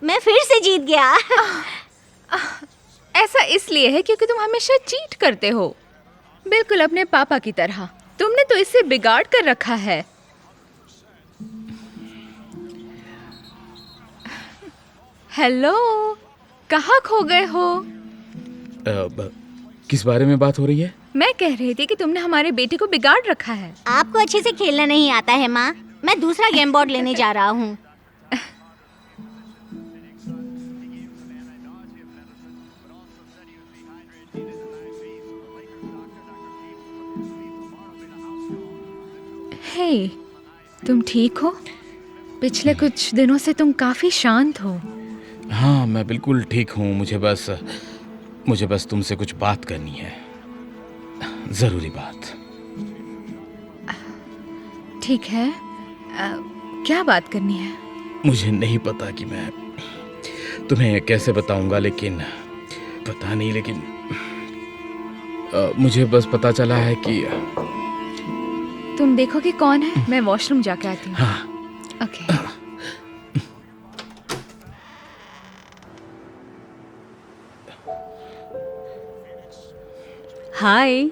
मैं फिर से जीत गया। ऐसा इसलिए है क्योंकि तुम हमेशा चीट करते हो, बिल्कुल अपने पापा की तरह। तुमने तो इसे बिगाड़ कर रखा है। हेलो, कहाँ खो गए हो? किस बारे में बात हो रही है? मैं कह रही थी कि तुमने हमारे बेटे को बिगाड़ रखा है। आपको अच्छे से खेलना नहीं आता है माँ। मैं दूसरा गेम बोर्ड लेने जा रहा हूँ। हे, तुम ठीक हो? पिछले कुछ दिनों से तुम काफी शांत हो। हाँ, मैं बिल्कुल ठीक हूँ। मुझे बस तुमसे कुछ बात करनी है, जरूरी बात। ठीक है, क्या बात करनी है? मुझे नहीं पता कि मैं तुम्हें कैसे बताऊंगा, लेकिन पता नहीं, लेकिन मुझे बस पता चला है कि तुम देखो कि कौन है, मैं वॉशरूम जाके आती हूँ। हाँ। ओके। हाय,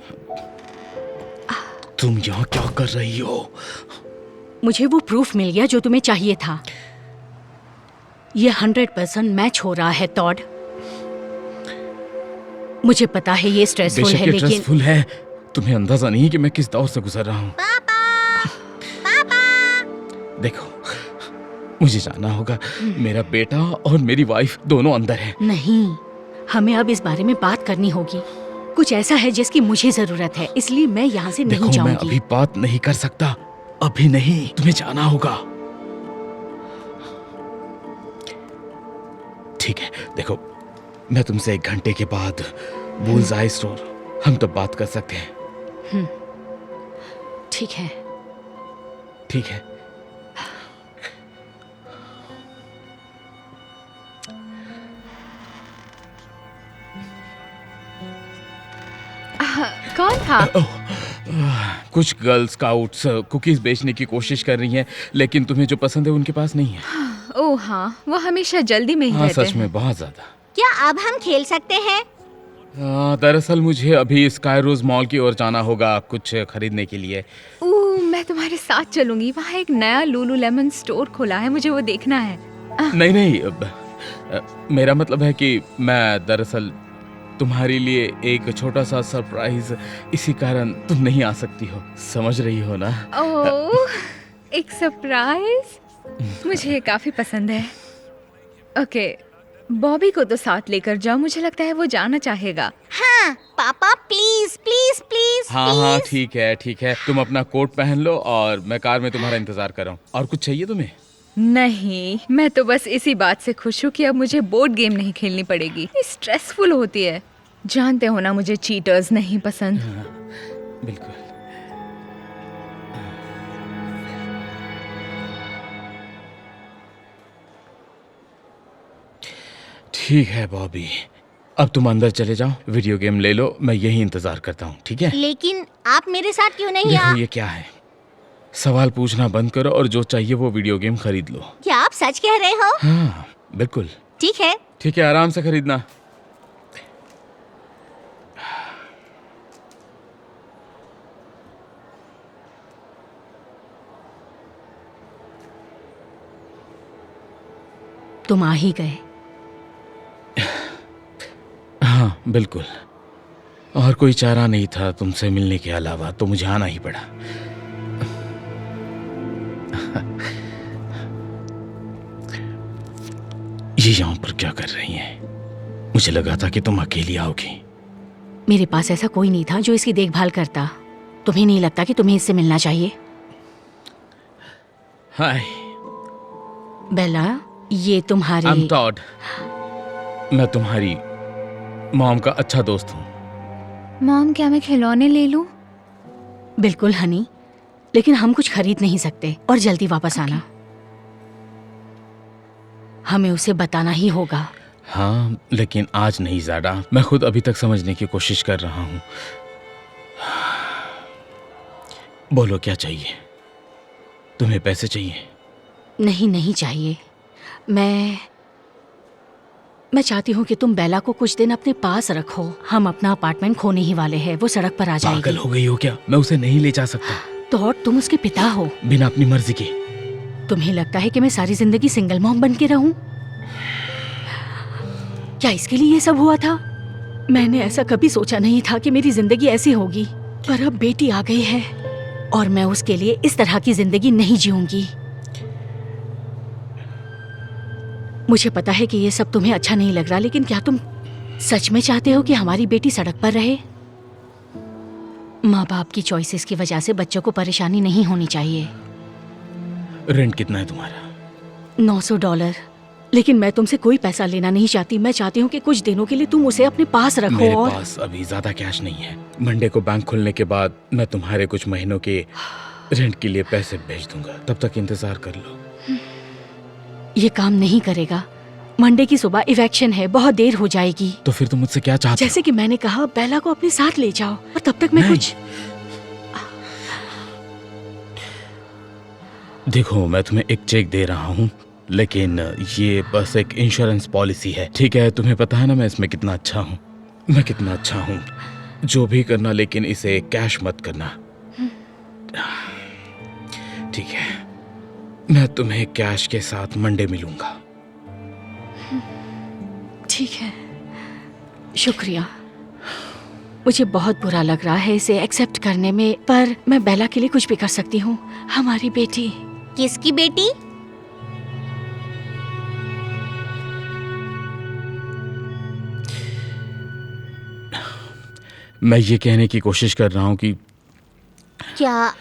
तुम यहाँ क्या कर रही हो? मुझे वो प्रूफ मिल गया जो तुम्हें चाहिए था। ये 100% मैच हो रहा है टॉड। मुझे पता है ये स्ट्रेसफुल बेशक है, ये लेकिन स्ट्रेसफुल है। तुम्हें अंदाजा नहीं कि मैं किस दौर से गुजर रहा हूँ। देखो, मुझे जाना होगा। मेरा बेटा और मेरी वाइफ दोनों अंदर हैं। नहीं, हमें अब इस बारे में बात करनी होगी। कुछ ऐसा है जिसकी मुझे जरूरत है, इसलिए मैं यहाँ से नहीं देखो, मैं जाऊंगी। अभी बात नहीं कर सकता, अभी नहीं। तुम्हें जाना होगा। ठीक है, देखो, मैं तुमसे 1 घंटे के बाद बुल्स आई स्टोर, हम तब बात कर सकते हैं। ठीक है। ठीक है। कौन था? कुछ गर्ल स्काउट्स कुकीज बेचने की कोशिश कर रही हैं, लेकिन तुम्हें जो पसंद है उनके पास नहीं है। ओह हाँ, वो हमेशा जल्दी में ही हाँ, रहते सच हैं। में बहुत ज्यादा। क्या अब हम खेल सकते हैं? दरअसल मुझे अभी स्काई रोज मॉल की ओर जाना होगा कुछ खरीदने के लिए। ओह, मैं तुम्हारे साथ चलूंगी। वहाँ एक नया लूलू लेमन स्टोर खुला है, मुझे वो देखना है। नहीं नहीं, मेरा मतलब है कि मैं दरअसल तुम्हारे लिए एक छोटा सा सरप्राइज, इसी कारण तुम नहीं आ सकती हो, समझ रही हो ना? ओह, एक सरप्राइज? मुझे ये काफी पसंद है। ओके, बॉबी को तो साथ लेकर जाओ, मुझे लगता है वो जाना चाहेगा। हाँ पापा, प्लीज प्लीज प्लीज। हाँ, ठीक है ठीक है। तुम अपना कोट पहन लो और मैं कार में तुम्हारा इंतजार कर रहा हूँ। और कुछ चाहिए तुम्हें? नहीं, मैं तो बस इसी बात से खुश हूँ कि अब मुझे बोर्ड गेम नहीं खेलनी पड़ेगी। ये स्ट्रेसफुल होती है। जानते हो ना, मुझे चीटर्स नहीं पसंद। बिल्कुल। ठीक है बॉबी, अब तुम अंदर चले जाओ, वीडियो गेम ले लो, मैं यही इंतजार करता हूँ, ठीक है? लेकिन आप मेरे साथ क्यों नहीं देखो, ये क्या है? सवाल पूछना बंद करो और जो चाहिए वो वीडियो गेम खरीद लो। क्या आप सच कह रहे हो? हाँ, बिल्कुल। ठीक है। ठीक है, आराम से खरीदना। तुम आ ही गए। हाँ, बिल्कुल। और कोई चारा नहीं था तुमसे मिलने के अलावा, तो मुझे आना ही पड़ा। ये यहाँ पर क्या कर रही हैं? मुझे लगा था कि तुम अकेली आओगी। मेरे पास ऐसा कोई नहीं था जो इसकी देखभाल करता। तुम्हें नहीं लगता कि तुम्हें इससे मिलना चाहिए? हाय, बेला, ये तुम्हारे आई एम टॉड। मैं तुम्हारी मॉम का अच्छा दोस्त हूँ। मॉम, क्या मैं खिलौने ले लूं? बिल्कुल हनी, लेकिन हम कुछ खरीद नहीं सकते और जल्दी वापस आना। हमें उसे बताना ही होगा। हाँ, लेकिन आज नहीं ज़्यादा। मैं खुद अभी तक समझने की कोशिश कर रहा हूँ। बोलो, क्या चाहिए? तुम्हें पैसे चाहिए? नहीं, नहीं चाहिए। मैं मैं चाहती हूँ कि तुम बेला को कुछ दिन अपने पास रखो। हम अपना अपार्टमेंट खोने ही वाले हैं, वो सड़क पर आ पागल जाएगी। हो गई हो क्या? मैं उसे नहीं ले जा सकता तो तुम उसके पिता हो। बिना अपनी मर्जी के। तुम्हें लगता है कि मैं सारी जिंदगी सिंगल मॉम बन के रहूं? क्या इसके लिए ये सब हुआ था? मैंने ऐसा कभी सोचा नहीं था कि मेरी जिंदगी ऐसी होगी, पर अब बेटी आ गई है और मैं उसके लिए इस तरह की जिंदगी नहीं जीऊंगी। मुझे पता है कि ये सब तुम्हें अच्छा नहीं लग रहा, लेकिन क्या तुम सच में चाहते हो कि हमारी बेटी सड़क पर रहे? माँ बाप की चॉइसेस की वजह से बच्चों को परेशानी नहीं होनी चाहिए। रेंट कितना है तुम्हारा? $900। लेकिन मैं तुमसे कोई पैसा लेना नहीं चाहती। मैं चाहती हूँ कि कुछ दिनों के लिए तुम उसे अपने पास रखो। मेरे और पास अभी ज्यादा कैश नहीं है। मंडे को बैंक खुलने के बाद मैं तुम्हारे कुछ महीनों के रेंट के लिए पैसे भेज दूंगा, तब तक इंतजार कर लो। ये काम नहीं करेगा। मंडे की सुबह इवेक्शन है, बहुत देर हो जाएगी। तो फिर तुम मुझसे क्या चाहते जैसे कि मैंने कहा, बेला को अपने साथ ले जाओ और तब तक मैं नहीं। कुछ देखो, मैं तुम्हें एक चेक दे रहा हूँ, लेकिन ये बस एक इंश्योरेंस पॉलिसी है, ठीक है? तुम्हें पता है ना मैं इसमें कितना अच्छा हूँ। मैं कितना अच्छा हूँ। जो भी करना, लेकिन इसे कैश मत करना, ठीक है? मैं तुम्हें कैश के साथ मंडे मिलूंगा। ठीक है, शुक्रिया। मुझे बहुत बुरा लग रहा है इसे एक्सेप्ट करने में, पर मैं बेला के लिए कुछ भी कर सकती हूँ। हमारी बेटी। किसकी बेटी? मैं ये कहने की कोशिश कर रहा हूँ कि क्या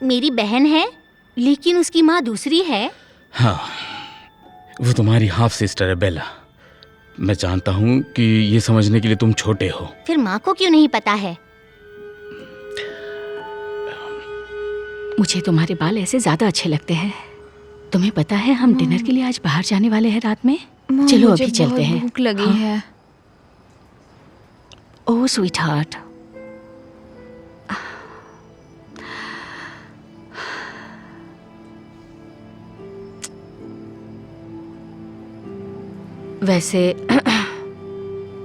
मेरी बहन है, लेकिन उसकी माँ दूसरी है? हाँ, वो तुम्हारी हाफ सिस्टर है बेला। मैं जानता हूँ कि ये समझने के लिए तुम छोटे हो। फिर माँ को क्यों नहीं पता है? मुझे तुम्हारे बाल ऐसे ज्यादा अच्छे लगते हैं। तुम्हें पता है हम डिनर के लिए आज बाहर जाने वाले हैं रात में। चलो मुझे अभी चलते बहुत हैं। भूख लगी हाँ। है। Oh sweet heart. वैसे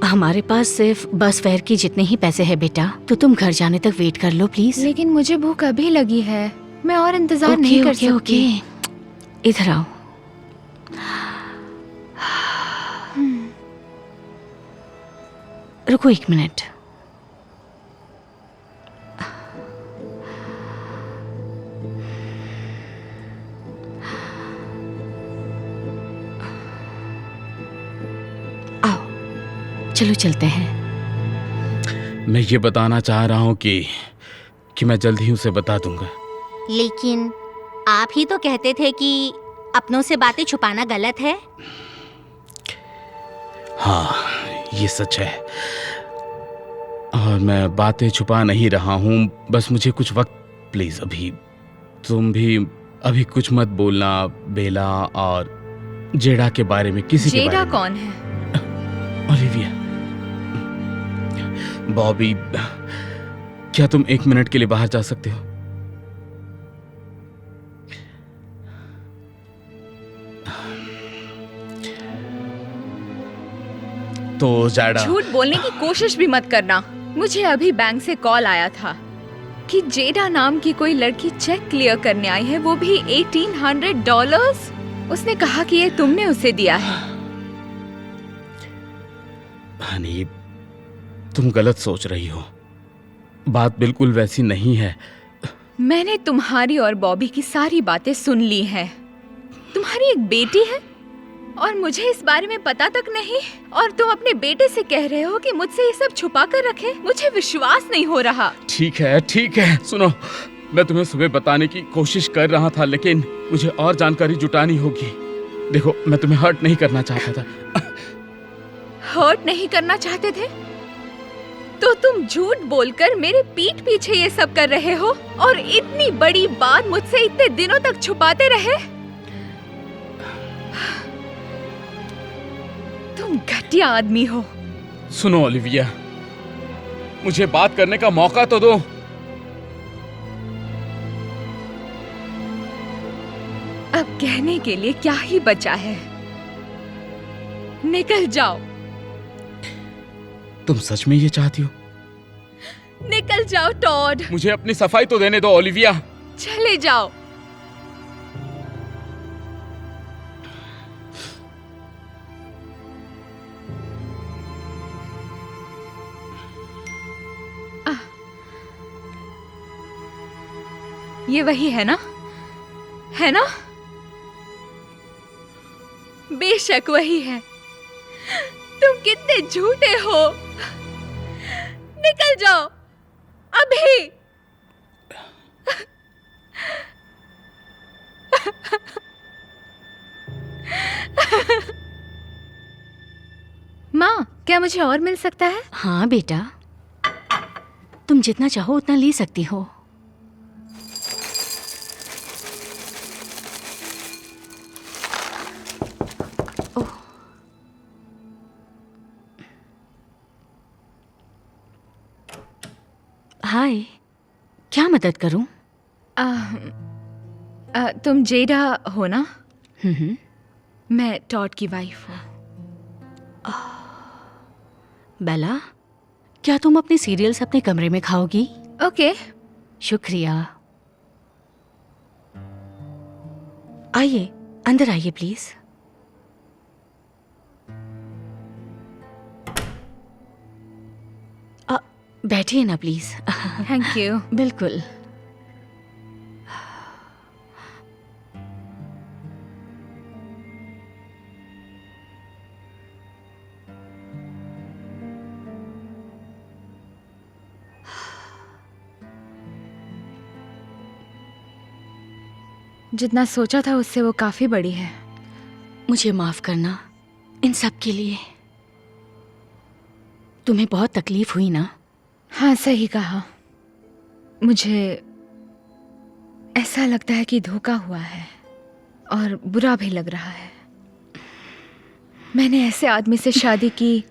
हमारे पास सिर्फ बस फेयर की जितने ही पैसे हैं बेटा, तो तुम घर जाने तक वेट कर लो प्लीज। लेकिन मुझे भूख अभी लगी है, मैं और इंतजार नहीं कर सकती। ओके, इधर आओ। रुको एक मिनट। आओ, चलो चलते हैं। मैं ये बताना चाह रहा हूँ कि मैं जल्द ही उसे बता दूंगा। लेकिन आप ही तो कहते थे कि अपनों से बातें छुपाना गलत है। हाँ, ये सच है और मैं बातें छुपा नहीं रहा हूँ। बस मुझे कुछ वक्त प्लीज। अभी तुम भी अभी कुछ मत बोलना बेला और जेडा के बारे में, किसी के बारे जेडा में। कौन है? ओलिविया, बॉबी, क्या तुम 1 मिनट के लिए बाहर जा सकते हो? तो जेडा, झूठ बोलने की कोशिश भी मत करना। मुझे अभी बैंक से कॉल आया था कि जेडा नाम की कोई लड़की चेक क्लियर करने आई है, वो भी $1800। उसने कहा कि ये तुमने उसे दिया है। हनी, तुम गलत सोच रही हो। बात बिल्कुल वैसी नहीं है। मैंने तुम्हारी और बॉबी की सारी बातें सुन ली हैं। तुम्हारी एक बेटी है और मुझे इस बारे में पता तक नहीं, और तुम अपने बेटे से कह रहे हो कि मुझसे ये सब छुपा कर रखे। मुझे विश्वास नहीं हो रहा। ठीक है, सुनो, मैं तुम्हें सुबह बताने की कोशिश कर रहा था, लेकिन मुझे और जानकारी जुटानी होगी। देखो, मैं तुम्हें हर्ट नहीं करना चाहता था। हर्ट नहीं करना चाहते थे तो तुम झूठ बोलकर मेरे पीठ पीछे ये सब कर रहे हो, और इतनी बड़ी बात मुझसे इतने दिनों तक छुपाते रहे। तुम घटिया आदमी हो। सुनो ओलिविया, मुझे बात करने का मौका तो दो। अब कहने के लिए क्या ही बचा है? निकल जाओ, तुम सच में ये चाहती हो? निकल जाओ टॉड, मुझे अपनी सफाई तो देने दो ओलिविया। चले जाओ। ये वही है ना? है ना? बेशक वही है। तुम कितने झूठे हो। निकल जाओ अभी। माँ, क्या मुझे और मिल सकता है? हाँ बेटा, तुम जितना चाहो उतना ले सकती हो। हाय, क्या मदद करूं? तुम जेडा हो ना? हम्म। मैं टॉड की वाइफ हूँ। बेला, क्या तुम अपने सीरियल्स अपने कमरे में खाओगी? ओके। शुक्रिया। आइए, अंदर आइए प्लीज। बैठिए ना प्लीज। Thank you. बिल्कुल। जितना सोचा था उससे वो काफी बड़ी है। मुझे माफ करना इन सब के लिए। तुम्हें बहुत तकलीफ हुई ना? हाँ, सही कहा। मुझे ऐसा लगता है कि धोखा हुआ है और बुरा भी लग रहा है। मैंने ऐसे आदमी से शादी की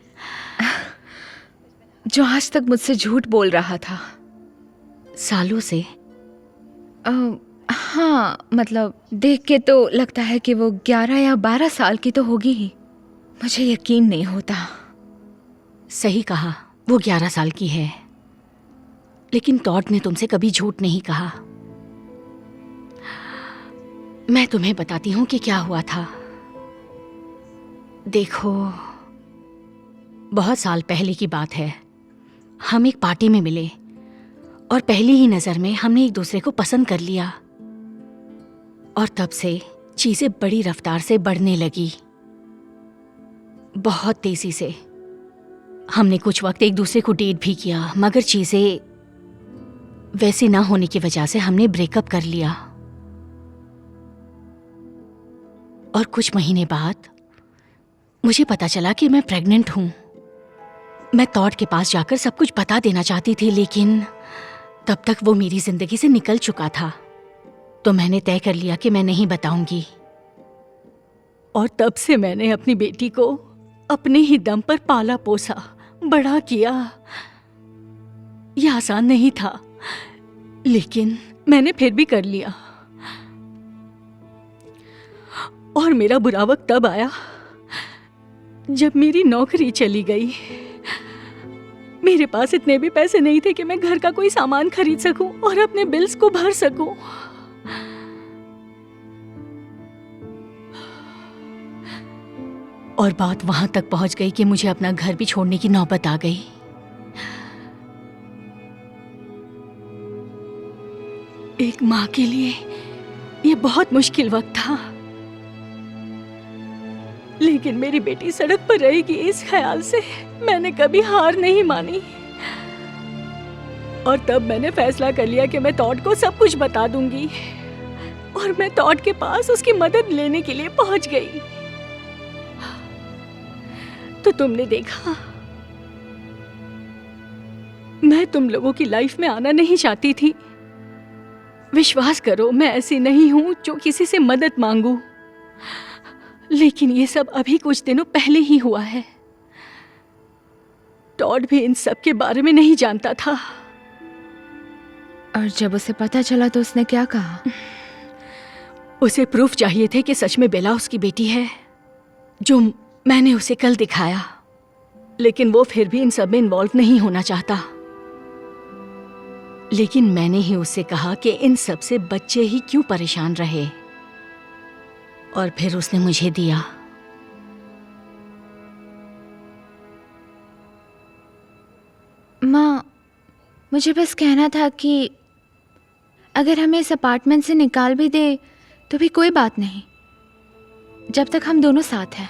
जो आज तक मुझसे झूठ बोल रहा था। सालों से? हाँ, मतलब देख के तो लगता है कि वो 11 या 12 साल की तो होगी ही। मुझे यकीन नहीं होता। सही कहा, वो 11 साल की है। लेकिन टॉड ने तुमसे कभी झूठ नहीं कहा। मैं तुम्हें बताती हूं कि क्या हुआ था। देखो, बहुत साल पहले की बात है। हम एक पार्टी में मिले और पहली ही नजर में हमने एक दूसरे को पसंद कर लिया और तब से चीजें बड़ी रफ्तार से बढ़ने लगी, बहुत तेजी से। हमने कुछ वक्त एक दूसरे को डेट भी किया, मगर चीजें वैसी ना होने की वजह से हमने ब्रेकअप कर लिया। और कुछ महीने बाद मुझे पता चला कि मैं प्रेग्नेंट हूं। मैं टॉड के पास जाकर सब कुछ बता देना चाहती थी, लेकिन तब तक वो मेरी जिंदगी से निकल चुका था। तो मैंने तय कर लिया कि मैं नहीं बताऊंगी। और तब से मैंने अपनी बेटी को अपने ही दम पर पाला पोसा, बड़ा किया। यह आसान नहीं था, लेकिन मैंने फिर भी कर लिया। और मेरा बुरा वक्त तब आया जब मेरी नौकरी चली गई। मेरे पास इतने भी पैसे नहीं थे कि मैं घर का कोई सामान खरीद सकूं और अपने बिल्स को भर सकूं। और बात वहां तक पहुंच गई कि मुझे अपना घर भी छोड़ने की नौबत आ गई। एक माँ के लिए यह बहुत मुश्किल वक्त था, लेकिन मेरी बेटी सड़क पर रहेगी इस ख्याल से मैंने कभी हार नहीं मानी। और तब मैंने फैसला कर लिया कि मैं टॉड को सब कुछ बता दूंगी। और मैं टॉड के पास उसकी मदद लेने के लिए पहुंच गई। तो तुमने देखा, मैं तुम लोगों की लाइफ में आना नहीं चाहती थी। विश्वास करो, मैं ऐसी नहीं हूं जो किसी से मदद मांगू। लेकिन ये सब अभी कुछ दिनों पहले ही हुआ है। टॉड भी इन सब के बारे में नहीं जानता था। और जब उसे पता चला तो उसने क्या कहा? उसे प्रूफ चाहिए थे कि सच में बेला उसकी बेटी है, जो मैंने उसे कल दिखाया, लेकिन वो फिर भी इन सब में इन्वॉल्व नहीं होना चाहता। लेकिन मैंने ही उससे कहा कि इन सब से बच्चे ही क्यों परेशान रहे, और फिर उसने मुझे दिया। माँ, मुझे बस कहना था कि अगर हमें इस अपार्टमेंट से निकाल भी दे तो भी कोई बात नहीं, जब तक हम दोनों साथ हैं।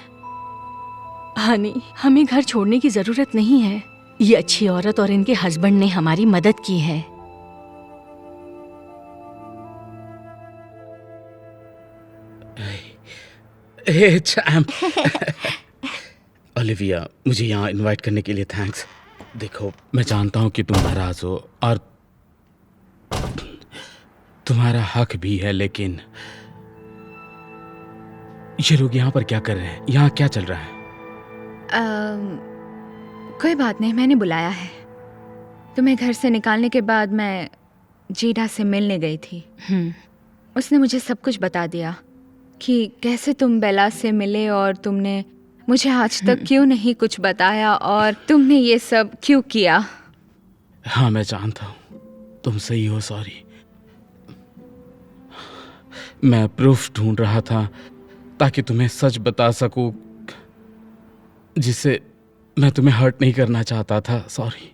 हनी, हमें घर छोड़ने की जरूरत नहीं है। ये अच्छी औरत और इनके हस्बैंड ने हमारी मदद की है। हे चैम। ओलिविया, मुझे यहाँ इनवाइट करने के लिए थैंक्स। देखो, मैं जानता हूँ कि तुम नाराज हो और तुम्हारा हक भी है, लेकिन ये लोग यहाँ पर क्या कर रहे हैं? यहाँ क्या चल रहा है? कोई बात नहीं, मैंने बुलाया है। तुम्हें घर से निकालने के बाद मैं जीडा से मिलने गई थी। उसने मुझे सब कुछ बता दिया कि कैसे तुम बेला से मिले, और तुमने मुझे आज तक क्यों नहीं कुछ बताया, और तुमने ये सब क्यों किया। हाँ, मैं जानता हूँ, तुम सही हो। सॉरी। मैं प्रूफ ढूंढ रहा था ताकि तुम्हें सच बता सकूं, जिससे मैं तुम्हें हर्ट नहीं करना चाहता था। सॉरी।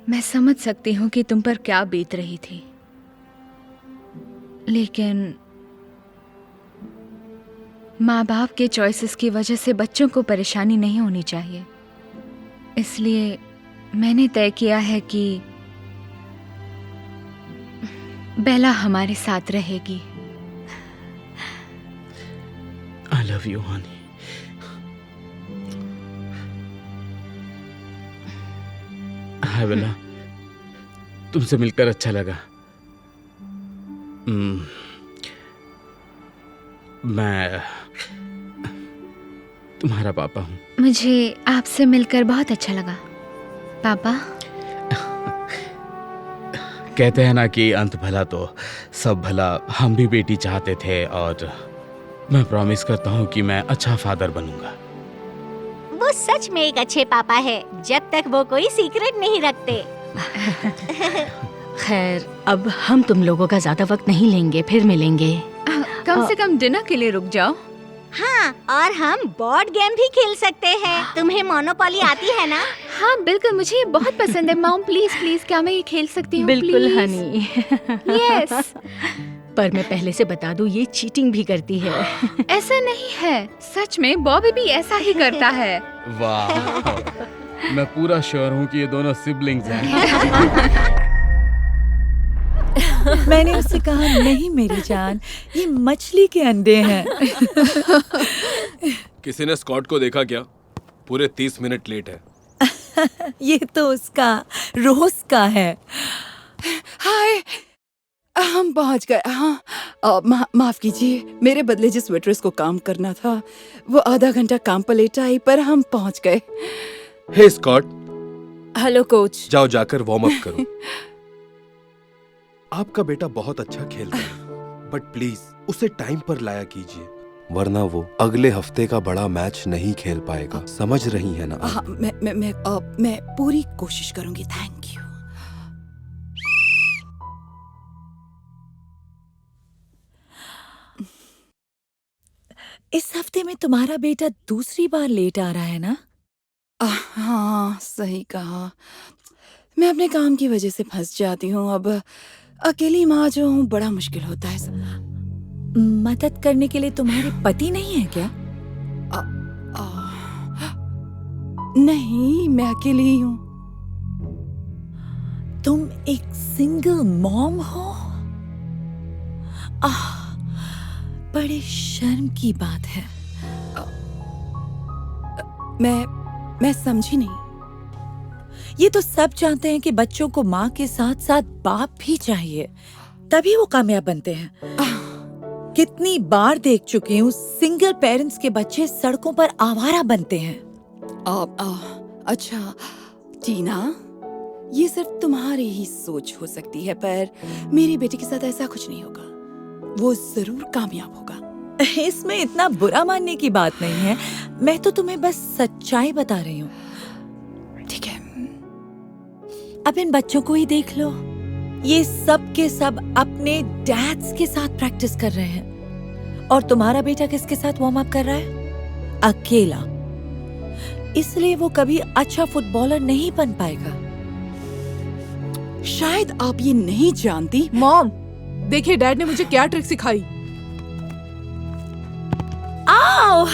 मैं समझ सकती हूँ कि तुम पर क्या बीत रही थी, लेकिन माँ बाप के चॉइसेस की वजह से बच्चों को परेशानी नहीं होनी चाहिए। इसलिए मैंने तय किया है कि बेला हमारे साथ रहेगी। I love you honey. Hi Bella, तुमसे मिलकर अच्छा लगा। मैं तुम्हारा पापा हूँ। मुझे आपसे मिलकर बहुत अच्छा लगा पापा। कहते हैं ना कि अंत भला तो सब भला। हम भी बेटी चाहते थे, और मैं प्रॉमिस करता हूँ कि मैं अच्छा फादर बनूंगा। वो सच में एक अच्छे पापा है, जब तक वो कोई सीक्रेट नहीं रखते। खैर, अब हम तुम लोगों का ज्यादा वक्त नहीं लेंगे, फिर मिलेंगे। कम से कम डिनर के लिए रुक जाओ। हाँ, और हम बोर्ड गेम भी खेल सकते हैं। तुम्हें मोनोपोली आती है ना? हाँ बिल्कुल, मुझे ये बहुत पसंद है। मॉम प्लीज प्लीज, क्या मैं ये खेल सकती हूँ? बिल्कुल हनी। यस। पर मैं पहले से बता दूं, ये चीटिंग भी करती है। ऐसा नहीं है, सच में बॉबी भी ऐसा ही करता है। वाह, मैं पूरा श्योर हूँ कि ये दोनों सिबलिंग्स हैं। मैंने उससे कहा, नहीं मेरी जान, ये मछली के अंडे हैं। किसी ने स्कॉट को देखा क्या? पूरे 30 मिनट लेट है। ये तो उसका रोज का है। हाय, हम पहुंच गए। हाँ, माफ कीजिए, मेरे बदले जिस वेट्रेस को काम करना था वो आधा घंटा काम पर लेट आई, पर हम पहुंच गए। हे स्कॉट, हेलो कोच। जाओ जाकर वार्म अप करो। आपका बेटा बहुत अच्छा खेलता है, बट प्लीज उसे टाइम पर लाया कीजिए, वरना वो अगले हफ्ते का बड़ा मैच नहीं खेल पाएगा। समझ रही है ना? हाँ, मैं पूरी कोशिश करूंगी। Thank you. इस हफ्ते में तुम्हारा बेटा दूसरी बार लेट आ रहा है ना? हाँ, सही कहा। मैं अपने काम की वजह से फंस जाती हूँ। अब अकेली माँ जो हूँ, बड़ा मुश्किल होता है। मदद करने के लिए तुम्हारे पति नहीं है क्या? नहीं, मैं अकेली ही हूँ। तुम एक सिंगल मॉम हो? बड़े शर्म की बात है। मैं समझी नहीं। ये तो सब जानते हैं कि बच्चों को माँ के साथ साथ बाप भी चाहिए, तभी वो कामयाब बनते हैं। कितनी बार देख चुकी हूँ, सिंगल पेरेंट्स के बच्चे सड़कों पर आवारा बनते हैं। अच्छा टीना, ये सिर्फ तुम्हारी ही सोच हो सकती है, पर मेरी बेटी के साथ ऐसा कुछ नहीं होगा। वो जरूर कामयाब होगा। इसमें इतना बुरा मानने की बात नहीं है। मैं तो तुम्हें बस सच्चाई बता रही हूँ। ठीक है, अब इन बच्चों को ही देख लो। ये सब के सब अपने डैड्स के साथ प्रैक्टिस कर रहे हैं और तुम्हारा बेटा किसके साथ वार्म अप कर रहा है? अकेला। इसलिए वो कभी अच्छा फुटबॉलर नहीं बन पाएगा। शायद आप ये नहीं जानती। मॉम, देखिए डैड ने मुझे क्या ट्रिक सिखाई। आओ,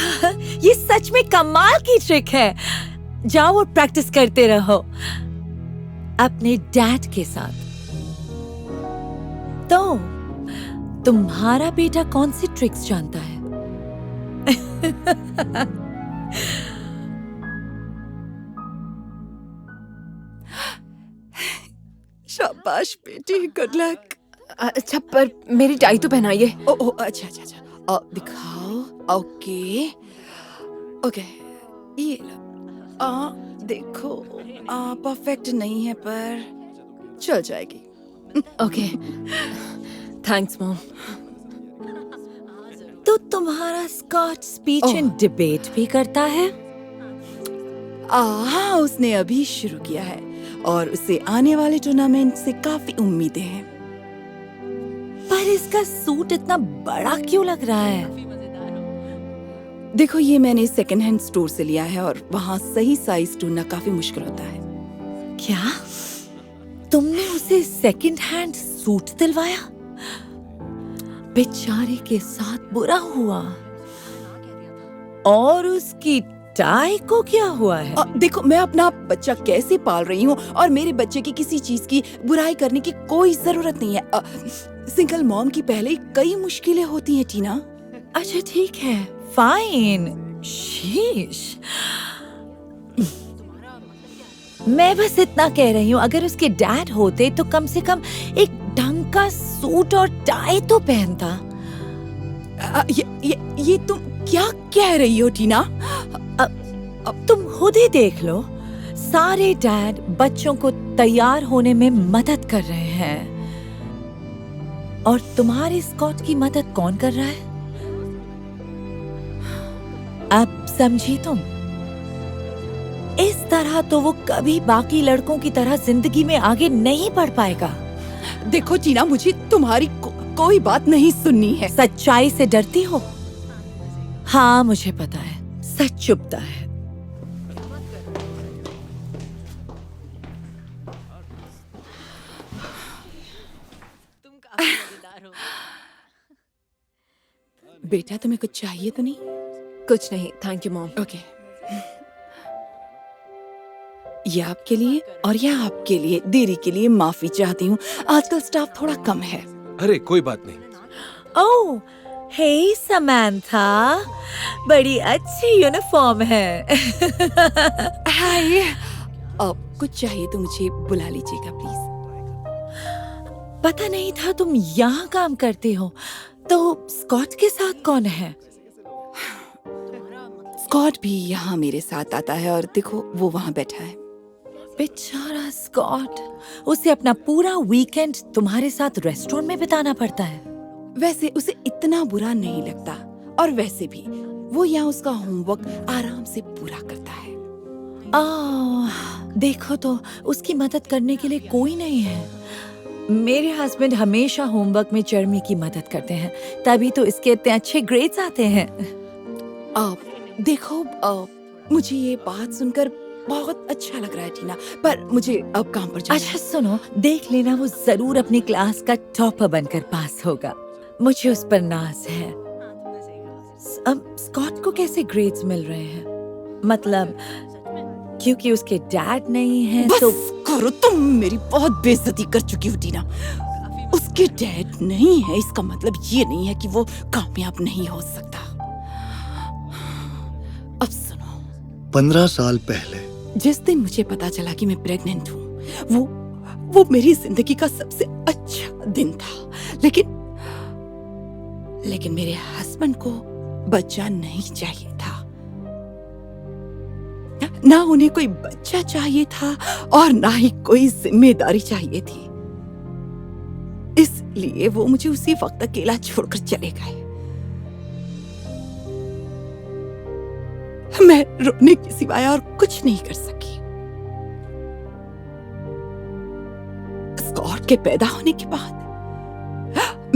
ये सच में कमाल की ट्रिक है। जाओ और प्रैक्टिस करते रहो अपने डैड के साथ। तो तुम्हारा बेटा कौन सी ट्रिक्स जानता है? शाबाश बेटी, गुड लक। अच्छा, पर मेरी टाई तो पहनाइए। ओ अच्छा अच्छा अच्छा, दिखाओ। ओके ओके, ये लो। देखो, परफेक्ट नहीं है पर चल जाएगी। Okay, thanks mom. तो तुम्हारा स्कॉट स्पीच एंड डिबेट भी करता है? हाँ, उसने अभी शुरू किया है और उसे आने वाले टूर्नामेंट से काफी उम्मीदें हैं। पर इसका सूट इतना बड़ा क्यों लग रहा है? देखो, ये मैंने सेकंड हैंड स्टोर से लिया है और वहाँ सही साइज ढूंढना काफी मुश्किल होता है। क्या तुमने उसे सेकंड हैंड सूट दिलवाया? बेचारे के साथ बुरा हुआ। और उसकी टाई को क्या हुआ है? देखो, मैं अपना बच्चा कैसे पाल रही हूँ और मेरे बच्चे की किसी चीज की बुराई करने की कोई जरूरत नहीं है। सिंगल मॉम की पहले ही कई मुश्किलें होती हैं टीना। अच्छा ठीक है, फाइन। शीश, मैं बस इतना कह रही हूँ, अगर उसके डैड होते तो कम से कम एक ढंग का सूट और टाई तो पहनता। ये तुम क्या कह रही हो टीना? अब तुम खुद ही देख लो, सारे डैड बच्चों को तैयार होने में मदद कर रहे हैं और तुम्हारे स्कॉट की मदद कौन कर रहा है? अब समझी तुम? इस तरह तो वो कभी बाकी लड़कों की तरह जिंदगी में आगे नहीं बढ़ पाएगा। देखो टीना, मुझे तुम्हारी कोई बात नहीं सुननी है। सच्चाई से डरती हो? हाँ मुझे पता है, सच चुभता है। बेटा, तुम्हें कुछ चाहिए तो नहीं? कुछ नहीं, थैंक यू मॉम। ओके, ये आपके लिए और ये आपके लिए। देरी के लिए माफी चाहती हूँ, आजकल स्टाफ थोड़ा कम है। अरे कोई बात नहीं। ओह, हे समंथा, बड़ी अच्छी यूनिफॉर्म है। हाय, अब कुछ चाहिए तो मुझे बुला लीजिएगा प्लीज। पता नहीं था तुम यहाँ काम करते हो। तो स्कॉट के साथ कौन है? स्कॉट भी यहाँ मेरे साथ आता है और देखो वो वहाँ बैठा है। बेचारा स्कॉट, उसे अपना पूरा वीकेंड तुम्हारे साथ रेस्टोरेंट में बिताना पड़ता है। वैसे उसे इतना बुरा नहीं लगता और वैसे भी वो यहाँ उसका होमवर्क आराम से पूरा करता है। देखो तो, उसकी मदद करने के लिए कोई नहीं है। मेरे हस्बैंड हमेशा होमवर्क में चर्मी की मदद करते हैं, तभी तो इसके इतने अच्छे ग्रेड्स आते हैं। देखो, मुझे ये बात सुनकर बहुत अच्छा लग रहा है टीना, पर मुझे अब काम पर जाना है। अच्छा सुनो, देख लेना, वो जरूर अपनी क्लास का टॉपर बनकर पास होगा। मुझे उस पर नाज है। अब स्कॉट को कैसे ग्रेड्स मिल रहे हैं? मतलब क्योंकि उसके डैड नहीं है बस तो करो, तुम मेरी बहुत बेइज्जती कर चुकी हो टीना। उसके डैड नहीं है इसका मतलब ये नहीं है कि वो कामयाब नहीं हो सकता। अब सुनो, 15 साल पहले जिस दिन मुझे पता चला कि मैं प्रेग्नेंट हूँ, वो मेरी जिंदगी का सबसे अच्छा दिन था। लेकिन मेरे हस्बैंड को बच्चा नहीं चाहिए था, ना उन्हें कोई बच्चा चाहिए था और ना ही कोई जिम्मेदारी चाहिए थी। इसलिए वो मुझे उसी वक्त अकेला छोड़कर चले गए। मैं रोने के सिवाय और कुछ नहीं कर सकी। स्कॉट के पैदा होने के बाद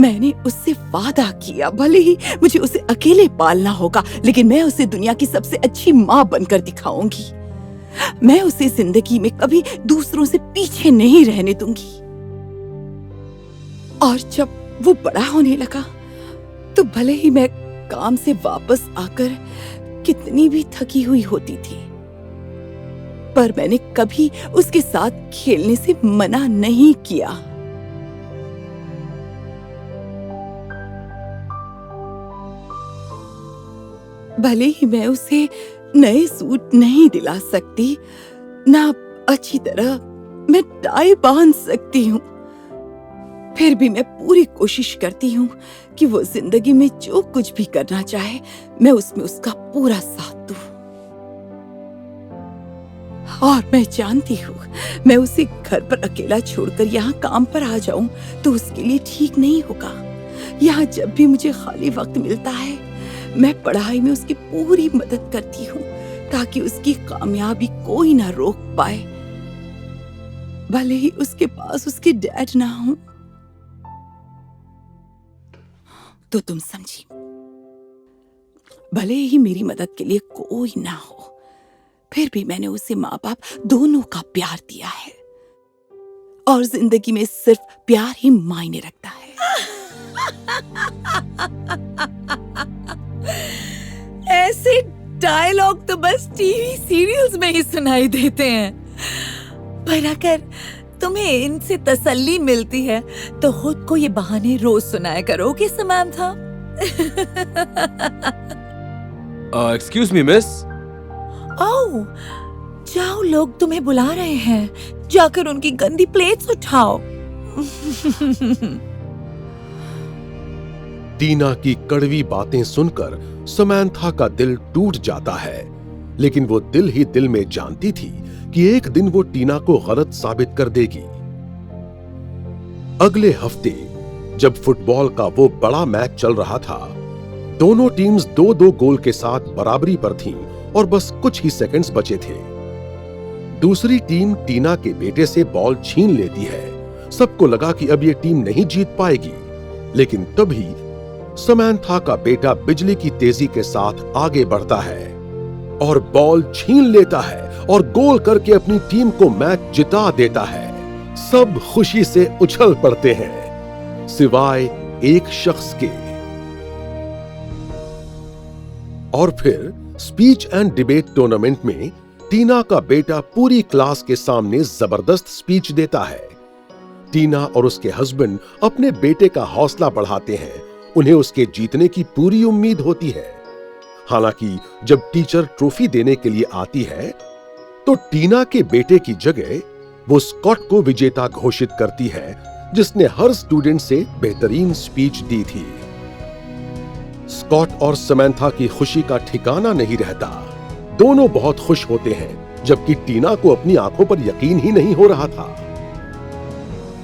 मैंने उससे वादा किया, भले ही मुझे उसे अकेले पालना होगा, लेकिन मैं उसे दुनिया की सबसे अच्छी माँ बनकर दिखाऊंगी। मैं उसे जिंदगी में कभी दूसरों से पीछे नहीं रहने दूंगी। और जब वो बड़ा होने लगा तो भले ही मैं काम से वापस आकर कितनी भी थकी हुई होती थी, पर मैंने कभी उसके साथ खेलने से मना नहीं किया। भले ही मैं उसे नए सूट नहीं दिला सकती, ना अच्छी तरह मैं टाई बांध सकती हूँ, फिर भी मैं पूरी कोशिश करती हूँ कि वो जिंदगी में जो कुछ भी करना चाहे मैं उसमें उसका पूरा साथ दूँ। और मैं जानती हूँ मैं उसे घर पर अकेला छोड़कर यहाँ काम पर आ जाऊं तो उसके लिए ठीक नहीं होगा। यहाँ जब भी मुझे खाली वक्त मिलता है मैं पढ़ाई में उसकी पूरी मदद करती हूँ ताकि उसकी कामयाबी कोई ना रोक पाए, भले ही उसके पास उसके डैड ना हो। तो तुम समझी, भले ही मेरी मदद के लिए कोई ना हो, फिर भी मैंने उसे माँ बाप दोनों का प्यार दिया है और जिंदगी में सिर्फ प्यार ही मायने रखता है। ऐसे डायलॉग तो बस टीवी सीरियल्स में ही सुनाई देते हैं, पर अगर तुम्हें इनसे तसल्ली मिलती है तो खुद को ये बहाने रोज सुनाया करोगे समांथा। Excuse me miss. आओ जाओ, लोग तुम्हें बुला रहे हैं, जाकर उनकी गंदी प्लेट्स उठाओ। टीना की कड़वी बातें सुनकर समांथा का दिल टूट जाता है, लेकिन वो दिल ही दिल में जानती थी कि एक दिन वो टीना को गलत साबित कर देगी। अगले हफ्ते जब फुटबॉल का वो बड़ा मैच चल रहा था, दोनों टीम्स 2-2 गोल के साथ बराबरी पर थीं और बस कुछ ही सेकंड्स बचे थे। दूसरी टीम टीना के बेटे से बॉल छीन लेती है। सबको लगा कि अब ये टीम नहीं जीत पाएगी, लेकिन तभी समांथा का बेटा बिजली की तेजी के साथ आगे बढ़ता है और बॉल छीन लेता है और गोल करके अपनी टीम को मैच जिता देता है। सब खुशी से उछल पड़ते हैं, सिवाय एक शख्स के। और फिर स्पीच एंड डिबेट टूर्नामेंट में टीना का बेटा पूरी क्लास के सामने जबरदस्त स्पीच देता है। टीना और उसके हस्बैंड अपने बेटे का हौसला बढ़ाते हैं। उन्हें उसके जीतने की पूरी उम्मीद होती है। हालांकि जब टीचर ट्रॉफी देने के लिए आती है तो टीना के बेटे की जगह वो स्कॉट को विजेता घोषित करती है, जिसने हर स्टूडेंट से बेहतरीन स्पीच दी थी। स्कॉट और समांथा की खुशी का ठिकाना नहीं रहता। दोनों बहुत खुश होते हैं, जबकि टीना को अपनी आंखों पर यकीन ही नहीं हो रहा था।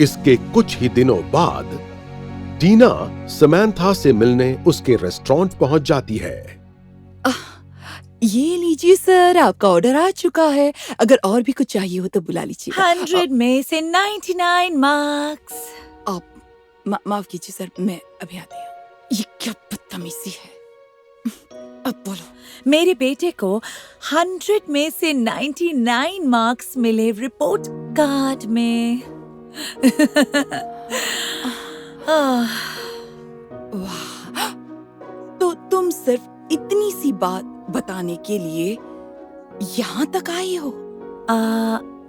इसके कुछ ही दिनों बाद टीना समांथा से मिलने उसके रेस्टोरेंट पहुंच जाती है। ये लीजिए सर, आपका ऑर्डर आ चुका है। अगर और भी कुछ चाहिए हो तो बुला लीजिए। 100 में से 99 मार्क्स। आप माफ कीजिए सर, मैं अभी आती हूँ। ये क्या बदतमीजी है। अब बोलो। मेरे बेटे को 100 में से 99 मार्क्स मिले रिपोर्ट कार्ड में। वाह, तो तुम सिर्फ इतनी सी बात बताने के लिए यहाँ तक आई हो?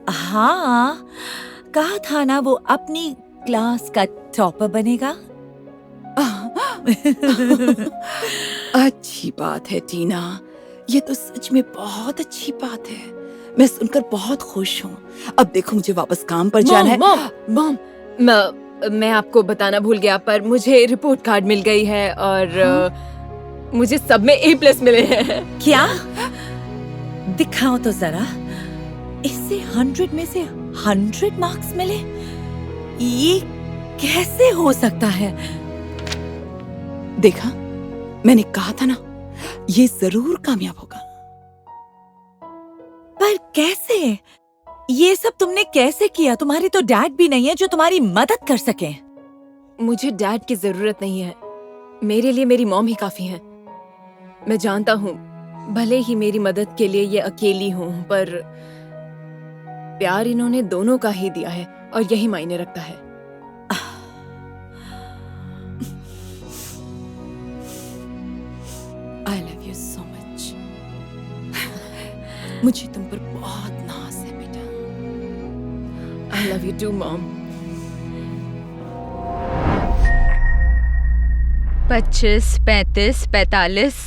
हाँ, कहा था ना वो अपनी क्लास का टॉपर बनेगा। अच्छी बात है टीना, ये तो सच में बहुत अच्छी बात है। मैं सुनकर बहुत खुश हूँ। अब देखो मुझे वापस काम पर जाना है। मॉम, मैं आपको बताना भूल गया, पर मुझे रिपोर्ट कार्ड मिल गई है और मुझे सब में A+ मिले हैं। क्या? दिखाओ तो जरा। इससे 100 में से 100 मार्क्स मिले? ये कैसे हो सकता है? देखा, मैंने कहा था ना, ये जरूर कामयाब होगा। तुमने कैसे किया? तुम्हारे तो डैड भी नहीं है जो तुम्हारी मदद कर सके। मुझे डैड की जरूरत नहीं है, मेरे लिए मेरी मॉम ही काफी है। मैं जानता हूँ भले ही मेरी मदद के लिए ये अकेली हूँ, पर प्यार इन्होंने दोनों का ही दिया है और यही मायने रखता है। I love you so much. मुझे तुम पर बहुत नाज है बेटा। I love you too, mom. 25, 35, 45।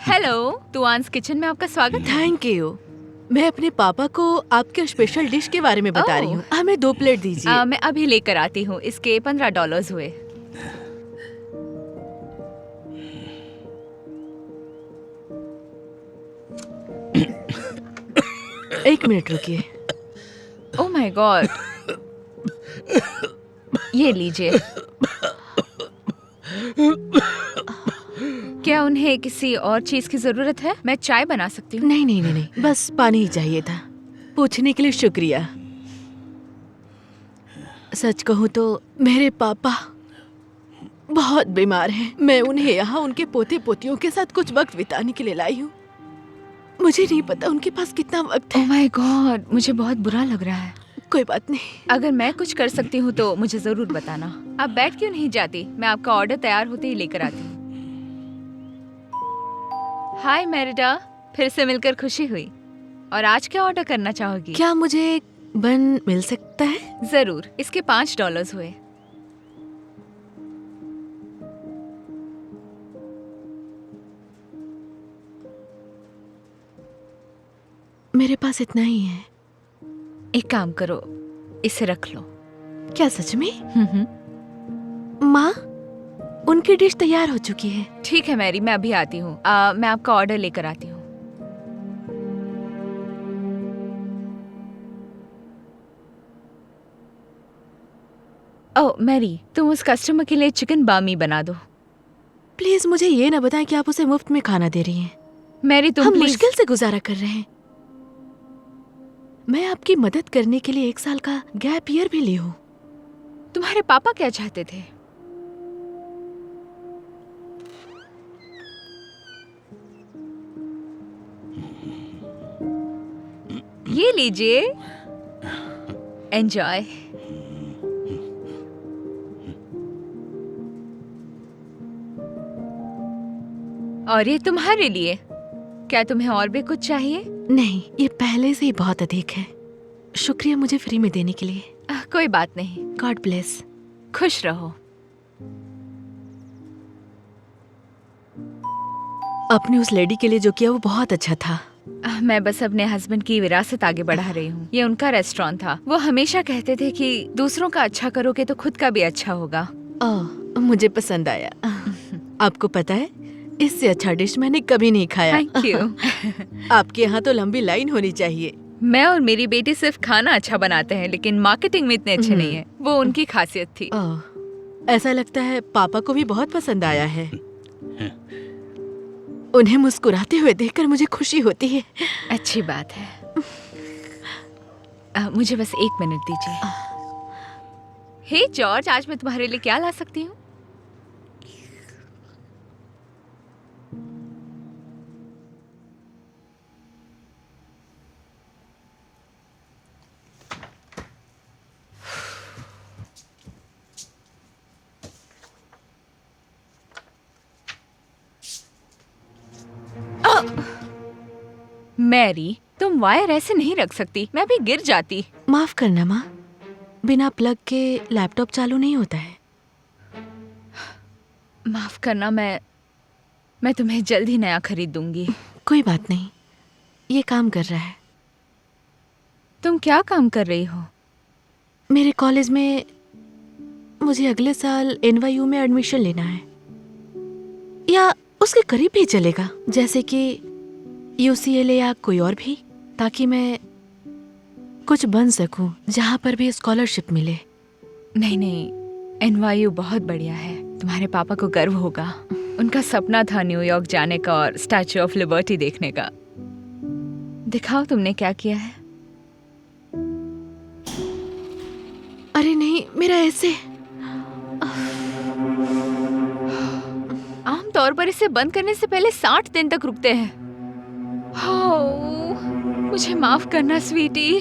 Hello, तुआंस किचन में आपका स्वागत है। Thank you. मैं अपने पापा को आपके स्पेशल डिश के बारे में बता रही हूँ। हमें 2 प्लेट दीजिए। मैं अभी लेकर आती हूँ। इसके $15 हुए। एक मिनट रुकिए। ओह माय गॉड, ये लीजिए। क्या उन्हें किसी और चीज की जरूरत है? मैं चाय बना सकती हूँ। नहीं नहीं नहीं नहीं, बस पानी ही चाहिए था। पूछने के लिए शुक्रिया। सच कहूँ तो मेरे पापा बहुत बीमार हैं। मैं उन्हें यहाँ उनके पोते पोतियों के साथ कुछ वक्त बिताने के लिए लाई हूँ। मुझे नहीं पता उनके पास कितना वक्त है। ओह माय गॉड, मुझे बहुत बुरा लग रहा है। कोई बात नहीं। अगर मैं कुछ कर सकती हूँ तो मुझे जरूर बताना। आप बैठ क्यों नहीं जाती? मैं आपका ऑर्डर तैयार होते ही लेकर आती हूँ। हाय मेरिडा, फिर से मिलकर खुशी हुई। और आज क्या ऑर्डर करना चाहोगी? क्या मुझे बन मिल सकता है? जरूर। इसके $5 हुए। मेरे पास इतना ही है। एक काम करो, इसे रख लो। क्या सच में? माँ, उनकी डिश तैयार हो चुकी है। ठीक है मैरी, मैं अभी आती हूँ। मैं आपका ऑर्डर लेकर आती हूँ। ओह मैरी, तुम उस कस्टमर के लिए चिकन बामी बना दो। प्लीज मुझे ये ना बताएं कि आप उसे मुफ्त में खाना दे रही हैं। मैरी तुम हम प्लीज। मुश्किल से गुजारा कर रहे हैं। मैं आपकी मदद करने के लिए 1 साल का गैप ईयर भी ली हूँ। तुम्हारे पापा क्या चाहते थे? ये लीजिए, एंजॉय। और ये तुम्हारे लिए। क्या तुम्हें और भी कुछ चाहिए? नहीं, ये पहले से ही बहुत अधिक है। शुक्रिया मुझे फ्री में देने के लिए। कोई बात नहीं। God bless. खुश रहो। अपनी उस लेडी के लिए जो किया वो बहुत अच्छा था। मैं बस अपने हस्बैंड की विरासत आगे बढ़ा रही हूँ। ये उनका रेस्टोरेंट था। वो हमेशा कहते थे कि दूसरों का अच्छा करोगे तो खुद का भी अच्छा होगा। ओह, मुझे पसंद आया। आपको पता है, इससे अच्छा डिश मैंने कभी नहीं खाया। Thank you. आपके यहाँ तो लंबी लाइन होनी चाहिए। मैं और मेरी बेटी सिर्फ खाना अच्छा बनाते हैं, लेकिन मार्केटिंग में इतने अच्छे नहीं है। वो उनकी खासियत थी। ओह, ऐसा लगता है पापा को भी बहुत पसंद आया है। उन्हें मुस्कुराते हुए देखकर मुझे खुशी होती है। अच्छी बात है। मुझे बस 1 मिनट दीजिए। हे जॉर्ज, आज मैं तुम्हारे लिए क्या ला सकती हूँ? मैरी, तुम वायर ऐसे नहीं रख सकती, मैं भी गिर जाती। माफ करना माँ, बिना प्लग के लैपटॉप चालू नहीं होता है। माफ करना, मैं तुम्हें जल्द ही नया खरीद दूंगी। कोई बात नहीं, ये काम कर रहा है। तुम क्या काम कर रही हो? मेरे कॉलेज में मुझे अगले साल NYU में एडमिशन लेना है, या उसके करीब भी चलेगा, जैसे कि UCLA या कोई और भी, ताकि मैं कुछ बन सकूं जहां पर भी स्कॉलरशिप मिले। नहीं नहीं, NYU बहुत बढ़िया है। तुम्हारे पापा को गर्व होगा। उनका सपना था न्यूयॉर्क जाने का और स्टैच्यू ऑफ लिबर्टी देखने का। दिखाओ तुमने क्या किया है। अरे नहीं, मेरा ऐसे। आमतौर पर इसे बंद करने से पहले 60 दिन तक रुकते हैं। मुझे माफ करना स्वीटी।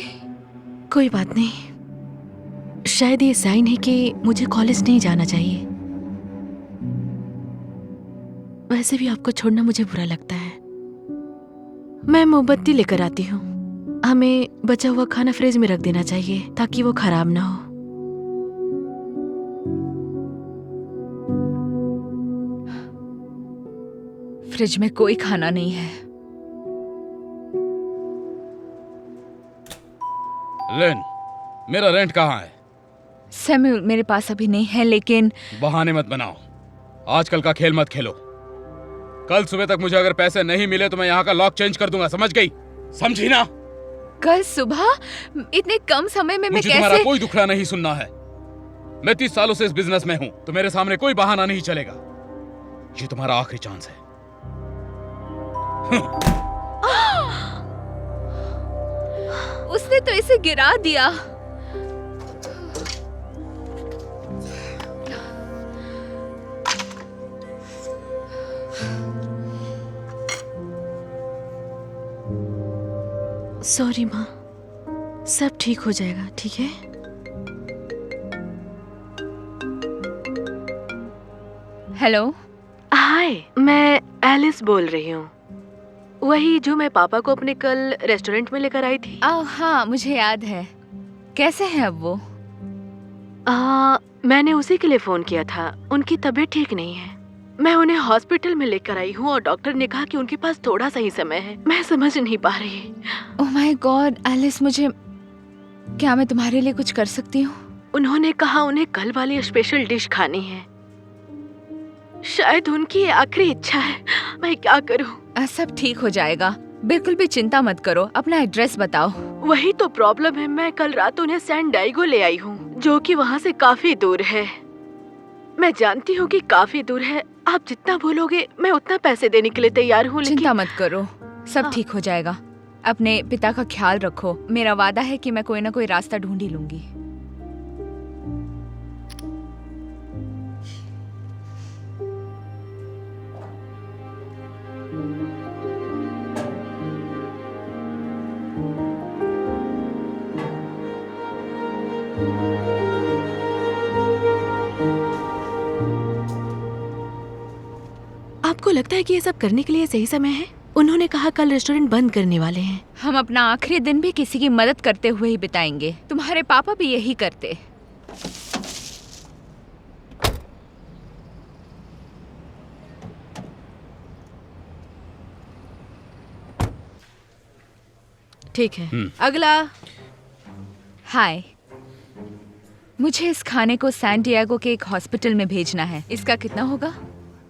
कोई बात नहीं, शायद ये साइन है कि मुझे कॉलेज नहीं जाना चाहिए। वैसे भी आपको छोड़ना मुझे बुरा लगता है। मैं मोमबत्ती लेकर आती हूँ। हमें बचा हुआ खाना फ्रिज में रख देना चाहिए ताकि वो खराब ना हो। फ्रिज में कोई खाना नहीं है। लेन, मेरा रेंट कहाँ है? सैम्यूल, मेरे पास अभी नहीं है, लेकिन बहाने मत बनाओ। आजकल का खेल मत खेलो। कल सुबह तक मुझे अगर पैसे नहीं मिले तो मैं यहाँ का लॉक चेंज कर दूंगा, समझ गई? समझी ना? कल सुबह? इतने कम समय में मैं मुझे कैसे? तुम्हारा कोई दुखड़ा नहीं सुनना है। मैं 30 सालों से इस बिजनेस में हूँ, तो मेरे सामने कोई बहाना नहीं चलेगा। ये तुम्हारा आखिरी चांस है। उसने तो इसे गिरा दिया। सॉरी माँ, सब ठीक हो जाएगा, ठीक है? हेलो। हाय, मैं एलिस बोल रही हूँ। वही जो मैं पापा को अपने कल रेस्टोरेंट में लेकर आई थी। हाँ, मुझे याद है। कैसे हैं अब वो? मैंने उसी के लिए फोन किया था। उनकी तबीयत ठीक नहीं है। मैं उन्हें हॉस्पिटल में लेकर आई हूँ और डॉक्टर ने कहा कि उनके पास थोड़ा सा ही समय है। मैं समझ नहीं पा रही। ओह माय गॉड, एलिस, क्या मैं तुम्हारे लिए कुछ कर सकती हूँ? उन्होंने कहा उन्हें कल वाली स्पेशल डिश खानी है। शायद उनकी आखिरी इच्छा है। मैं क्या करूँ? सब ठीक हो जाएगा, बिल्कुल भी चिंता मत करो। अपना एड्रेस बताओ। वही तो प्रॉब्लम है। मैं कल रात उन्हें सैन डाइगो ले आई हूँ, जो कि वहाँ से काफी दूर है। मैं जानती हूँ कि काफी दूर है। आप जितना बोलोगे मैं उतना पैसे देने के लिए तैयार हूँ। चिंता मत करो, सब ठीक हो जाएगा। अपने पिता का ख्याल रखो। मेरा वादा है कि मैं कोई ना कोई रास्ता ढूंढ ही लूंगी। आपको लगता है कि ये सब करने के लिए सही समय है? उन्होंने कहा कल रेस्टोरेंट बंद करने वाले हैं। हम अपना आखिरी दिन भी किसी की मदद करते हुए ही बिताएंगे। तुम्हारे पापा भी यही करते। ठीक है, अगला। हाय, मुझे इस खाने को सैन डिएगो के एक हॉस्पिटल में भेजना है। इसका कितना होगा?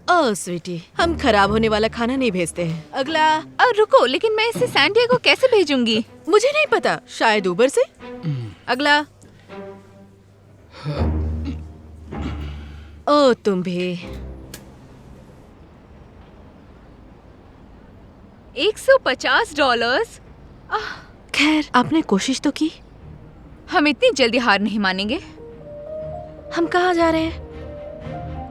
ओह स्वीटी, हम खराब होने वाला खाना नहीं भेजते हैं। अगला। रुको, लेकिन मैं इसे सैन डिएगो कैसे भेजूंगी? मुझे नहीं पता, शायद उबर से। अगला। ओ तुम भी। $150। खैर, आपने कोशिश तो की। हम इतनी जल्दी हार नहीं मानेंगे। हम कहाँ जा रहे हैं?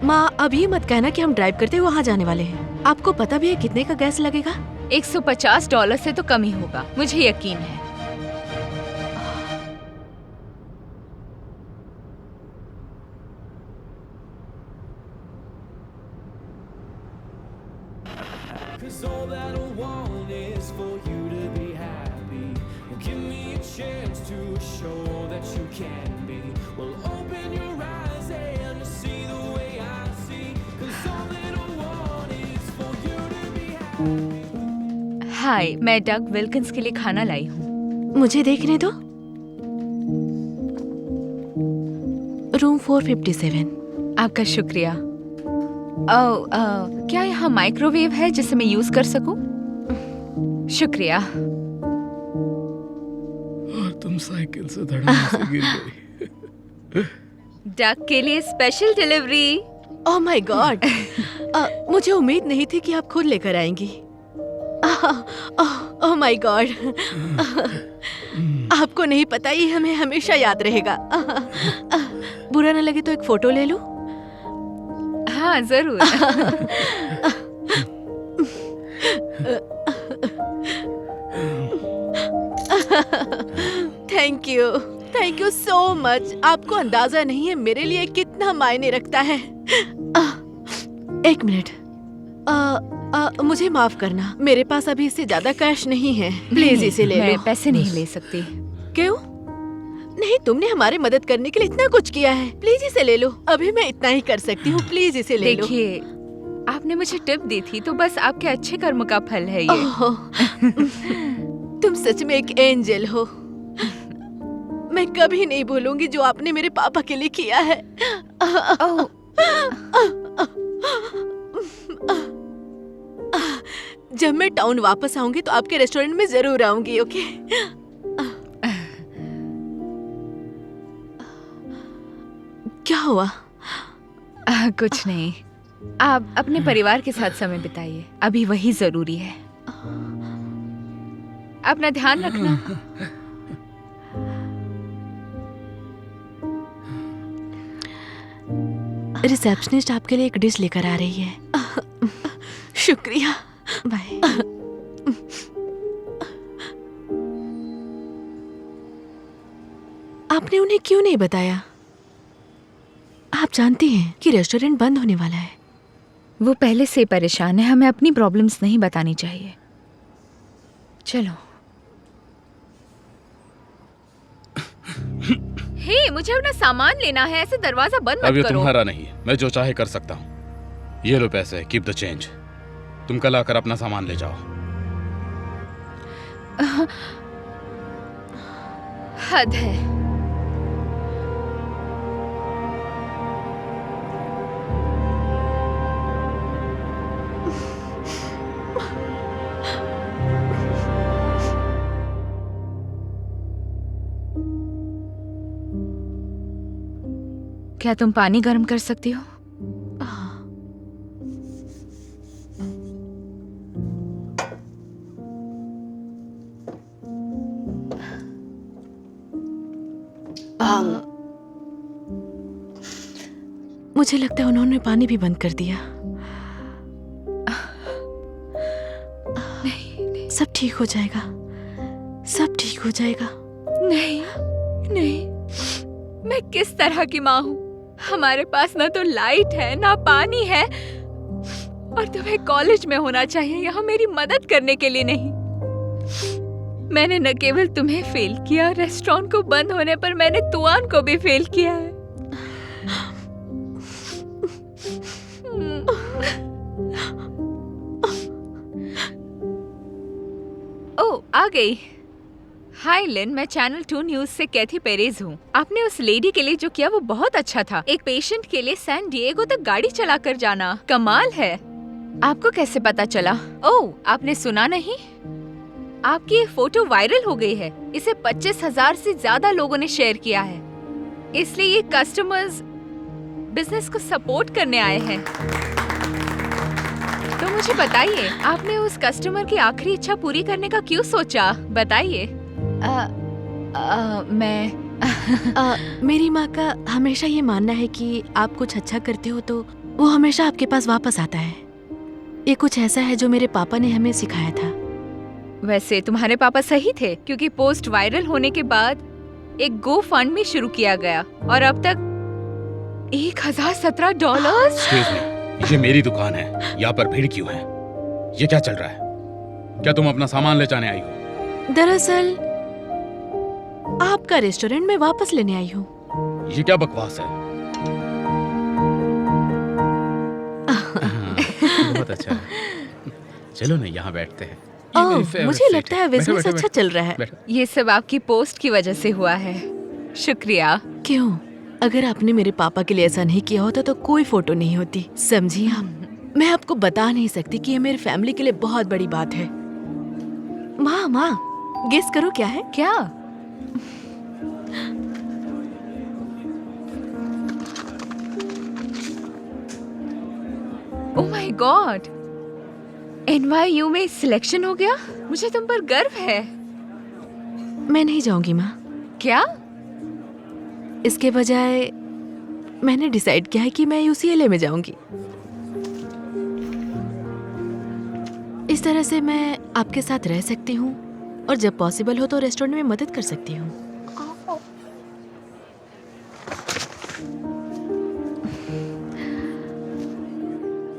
माँ, अभी मत कहना कि हम ड्राइव करते वहाँ जाने वाले हैं। आपको पता भी है कितने का गैस लगेगा? $150 से तो कम ही होगा, मुझे यकीन है। हाय, मैं डग विल्किंस के लिए खाना लाई हूँ। मुझे देखने दो। रूम 457। आपका शुक्रिया। क्या यहाँ माइक्रोवेव है जिसे मैं यूज कर सकूं? शुक्रिया। और तुम साइकिल से धड़ाम से गिर गई। डक के लिए special delivery. Oh my God. मुझे उम्मीद नहीं थी कि आप खुद लेकर आएंगी। ओह माय गॉड, आपको नहीं पता, ये हमें हमेशा याद रहेगा। बुरा न लगे तो एक फोटो ले लूं? हाँ जरूर। Thank you so much. आपको अंदाजा नहीं है मेरे लिए कितना मायने रखता है। एक मिनट, मुझे माफ करना, मेरे पास अभी इससे ज्यादा कैश नहीं है। प्लीज इसे ले लो। मैं पैसे नहीं ले सकती। क्यों नहीं? तुमने हमारी मदद करने के लिए इतना कुछ किया है, प्लीज इसे ले लो। अभी मैं इतना ही कर सकती हूँ, प्लीज इसे ले लो। देखिए, आपने मुझे टिप दी थी तो बस आपके अच्छे कर्म का फल है ये। तुम सच में एक एंजल हो। मैं कभी नहीं भूलूंगी जो आपने मेरे पापा के लिए किया है। जब मैं टाउन वापस आऊंगी तो आपके रेस्टोरेंट में जरूर आऊंगी, ओके? क्या हुआ? कुछ नहीं, आप अपने परिवार के साथ समय बिताइए, अभी वही जरूरी है। अपना ध्यान रखना। रिसेप्शनिस्ट आपके लिए एक डिश लेकर आ रही है। शुक्रिया, बाय। आपने उन्हें क्यों नहीं बताया? आप जानती हैं कि रेस्टोरेंट बंद होने वाला है। वो पहले से परेशान है, हमें अपनी प्रॉब्लम्स नहीं बतानी चाहिए। चलो। हे, मुझे अपना सामान लेना है, ऐसे दरवाजा बंद मत करो। अब ये तुम्हारा नहीं है, मैं जो चाहे कर सकता हूँ। ये लो पैसे, कीप द चेंज। तुम कल आकर अपना सामान ले जाओ। हद है। क्या तुम पानी गर्म कर सकती हो? मुझे लगता है उन्होंने पानी भी बंद कर दिया। नहीं, सब ठीक हो जाएगा, सब ठीक हो जाएगा। नहीं, नहीं, मैं किस तरह की माँ हूँ? हमारे पास ना तो लाइट है ना पानी है, और तुम्हें कॉलेज में होना चाहिए, यहाँ मेरी मदद करने के लिए नहीं। मैंने न केवल तुम्हें फेल किया, रेस्टोरेंट को बंद होने पर मैंने तुआन को भी फेल किया है। ओ, आ गई। हाय लिन, मैं चैनल 2 न्यूज से कैथी पेरेज हूँ। आपने उस लेडी के लिए जो किया वो बहुत अच्छा था। एक पेशेंट के लिए सैन डिएगो तक गाड़ी चलाकर जाना कमाल है। आपको कैसे पता चला? ओह, आपने सुना नहीं? आपकी ये फोटो वायरल हो गई है। इसे 25,000 से ज्यादा लोगों ने शेयर किया है। इसलिए ये कस्टमर्स बिजनेस को सपोर्ट करने आए हैं। तो मुझे बताइए, आपने उस कस्टमर की आखिरी इच्छा पूरी करने का क्यों सोचा? बताइए। मेरी माँ का हमेशा ये मानना है कि आप कुछ अच्छा करते हो तो वो हमेशा आपके पास वापस आता है। ये कुछ ऐसा है जो मेरे पापा ने हमें सिखाया था। वैसे तुम्हारे पापा सही थे, क्योंकि पोस्ट वायरल होने के बाद एक गो फंड में शुरू किया गया और अब तक $1017। एक्सक्यूज मी, ये मेरी दुकान है, यहाँ पर भीड़ क्यों है? ये क्या चल रहा है? क्या तुम अपना सामान ले जाने आई हो? दरअसल आपका रेस्टोरेंट में वापस लेने आई हूँ। ये क्या बकवास है? बहुत अच्छा है। चलो ना, यहाँ बैठते हैं। मुझे लगता है बिजनेस अच्छा चल रहा है। ये सब आपकी पोस्ट की वजह से हुआ है। शुक्रिया। क्यों? अगर आपने मेरे पापा के लिए ऐसा नहीं किया होता तो कोई फोटो नहीं होती, समझी आप? मैं आपको बता नहीं सकती कि ये मेरी फैमिली के लिए बहुत बड़ी बात है। माँ, गेस करो क्या है? क्या? ओह माय गॉड, NYU में सिलेक्शन हो गया। मुझे तुम पर गर्व है। मैं नहीं जाऊंगी माँ। क्या? इसके बजाय मैंने डिसाइड किया है कि मैं UCLA में जाऊंगी। इस तरह से मैं आपके साथ रह सकती हूँ और जब पॉसिबल हो तो रेस्टोरेंट में मदद कर सकती हूँ।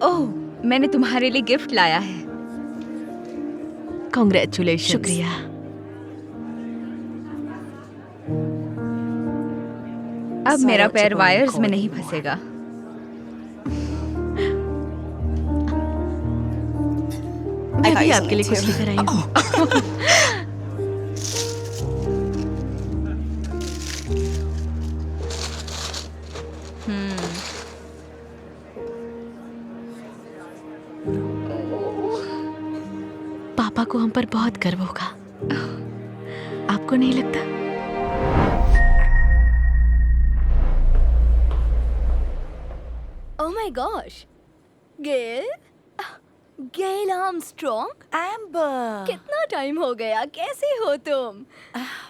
ओह, मैंने तुम्हारे लिए गिफ्ट लाया है। कांग्रेचुलेशन। शुक्रिया। अब मेरा पैर वायर्स में नहीं फंसेगा। मैं भी आपके लिए कुछ लेकर आई हूँ। पापा को हम पर बहुत गर्व होगा, आपको नहीं लगता? Oh my gosh, Gail, Gail Armstrong. Amber, कितना टाइम हो गया, कैसी हो तुम?